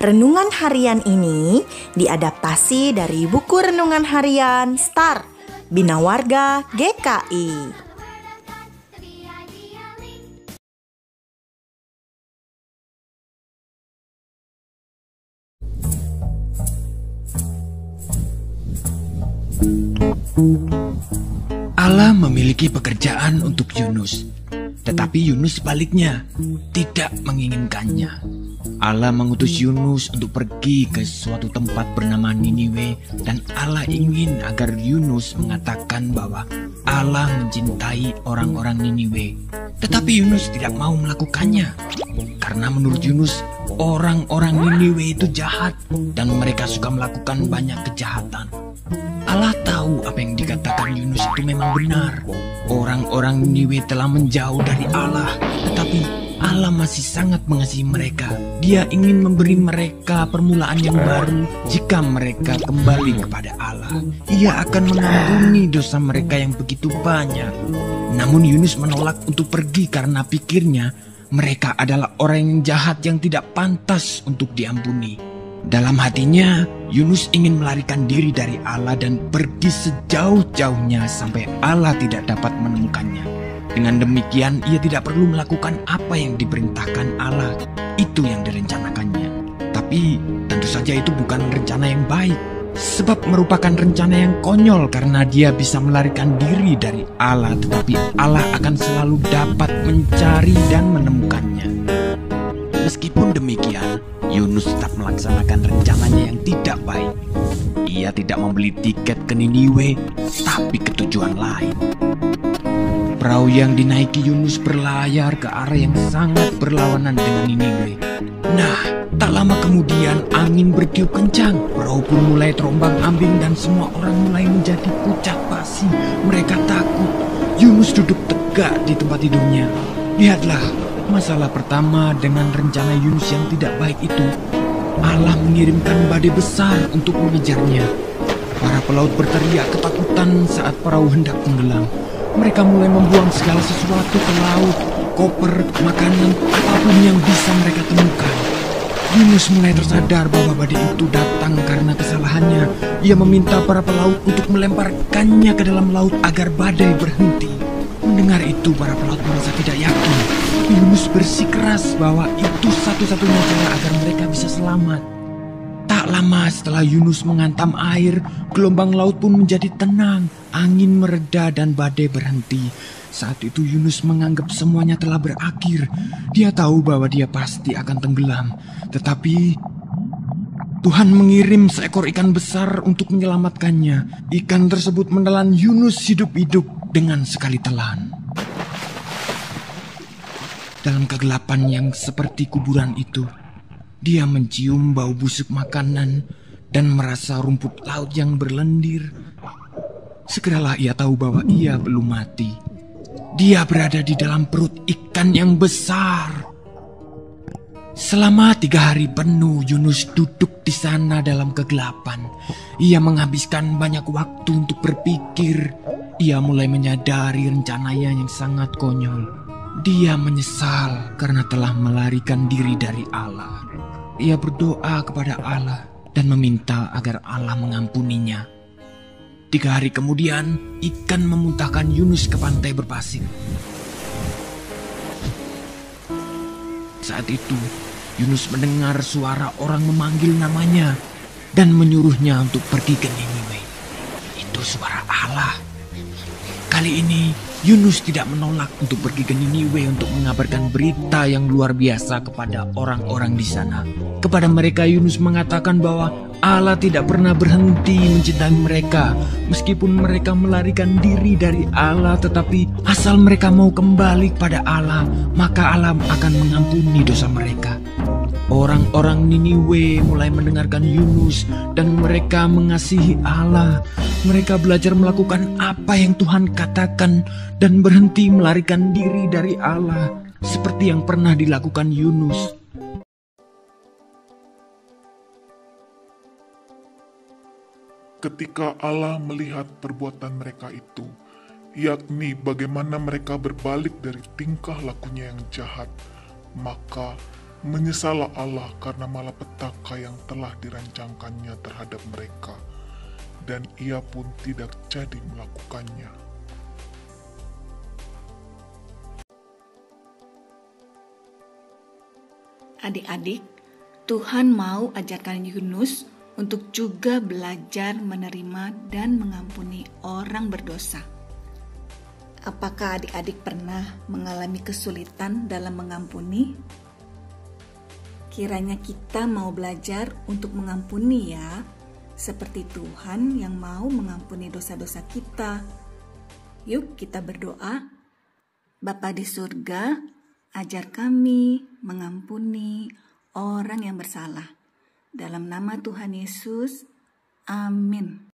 Renungan harian ini diadaptasi dari buku renungan harian Star Bina Warga GKI. Allah memiliki pekerjaan untuk Yunus, tetapi Yunus sebaliknya tidak menginginkannya. Allah mengutus Yunus untuk pergi ke suatu tempat bernama Niniwe, dan Allah ingin agar Yunus mengatakan bahwa Allah mencintai orang-orang Niniwe. Tetapi Yunus tidak mau melakukannya, karena menurut Yunus orang-orang Niniwe itu jahat dan mereka suka melakukan banyak kejahatan. Allah tahu apa yang dikatakan Yunus itu memang benar. Orang-orang Niniwe telah menjauh dari Allah, tetapi Allah masih sangat mengasihi mereka. Dia ingin memberi mereka permulaan yang baru jika mereka kembali kepada Allah. Ia akan mengampuni dosa mereka yang begitu banyak. Namun Yunus menolak untuk pergi karena pikirnya mereka adalah orang yang jahat yang tidak pantas untuk diampuni. Dalam hatinya, Yunus ingin melarikan diri dari Allah dan pergi sejauh-jauhnya sampai Allah tidak dapat menemukannya. Dengan demikian, ia tidak perlu melakukan apa yang diperintahkan Allah. Itu yang direncanakannya. Tapi tentu saja itu bukan rencana yang baik, sebab merupakan rencana yang konyol karena dia bisa melarikan diri dari Allah, tetapi Allah akan selalu dapat mencari dan menemukannya. Meskipun demikian, Yunus tetap melaksanakan rencananya yang tidak baik. Ia tidak membeli tiket ke Niniwe, tapi ke tujuan lain. Perahu yang dinaiki Yunus berlayar ke arah yang sangat berlawanan dengan Niniwe. Nah, tak lama kemudian angin bertiup kencang. Perahu pun mulai terombang-ambing dan semua orang mulai menjadi pucat pasi. Mereka takut. Yunus duduk tegak di tempat tidurnya. Lihatlah, masalah pertama dengan rencana Yunus yang tidak baik itu, Allah mengirimkan badai besar untuk mengejarnya. Para pelaut berteriak ketakutan saat perahu hendak tenggelam. Mereka mulai membuang segala sesuatu ke laut, koper, makanan, apapun yang bisa mereka temukan. Yunus mulai tersadar bahwa badai itu datang karena kesalahannya. Ia meminta para pelaut untuk melemparkannya ke dalam laut agar badai berhenti. Mendengar itu, para pelaut merasa tidak yakin. Yunus bersikeras bahwa itu satu-satunya cara agar mereka bisa selamat. Tak lama setelah Yunus menghantam air, gelombang laut pun menjadi tenang. Angin mereda dan badai berhenti. Saat itu Yunus menganggap semuanya telah berakhir. Dia tahu bahwa dia pasti akan tenggelam. Tetapi Tuhan mengirim seekor ikan besar untuk menyelamatkannya. Ikan tersebut menelan Yunus hidup-hidup dengan sekali telan. Dalam kegelapan yang seperti kuburan itu, dia mencium bau busuk makanan dan merasa rumput laut yang berlendir. Segeralah ia tahu bahwa ia belum mati. Dia berada di dalam perut ikan yang besar. Selama 3 hari penuh Yunus duduk di sana dalam kegelapan. Ia menghabiskan banyak waktu untuk berpikir. Ia mulai menyadari rencananya yang sangat konyol. Dia menyesal karena telah melarikan diri dari Allah. Ia berdoa kepada Allah dan meminta agar Allah mengampuninya. 3 hari kemudian, ikan memuntahkan Yunus ke pantai berpasir. Saat itu, Yunus mendengar suara orang memanggil namanya dan menyuruhnya untuk pergi ke Niniwe. Itu suara Allah. Kali ini, Yunus tidak menolak untuk pergi ke Niniwe untuk mengabarkan berita yang luar biasa kepada orang-orang di sana. Kepada mereka Yunus mengatakan bahwa Allah tidak pernah berhenti mencintai mereka. Meskipun mereka melarikan diri dari Allah, tetapi asal mereka mau kembali kepada Allah, maka Allah akan mengampuni dosa mereka. Orang-orang Niniwe mulai mendengarkan Yunus dan mereka mengasihi Allah. Mereka belajar melakukan apa yang Tuhan katakan dan berhenti melarikan diri dari Allah seperti yang pernah dilakukan Yunus. Ketika Allah melihat perbuatan mereka itu, yakni bagaimana mereka berbalik dari tingkah lakunya yang jahat, maka Menyesallah Allah karena malapetaka yang telah dirancangkannya terhadap mereka, dan ia pun tidak jadi melakukannya. Adik-adik, Tuhan mau ajarkan Yunus untuk juga belajar menerima dan mengampuni orang berdosa. Apakah adik-adik pernah mengalami kesulitan dalam mengampuni? Kiranya kita mau belajar untuk mengampuni ya, seperti Tuhan yang mau mengampuni dosa-dosa kita. Yuk kita berdoa. Bapa di surga, ajar kami mengampuni orang yang bersalah. Dalam nama Tuhan Yesus, amin.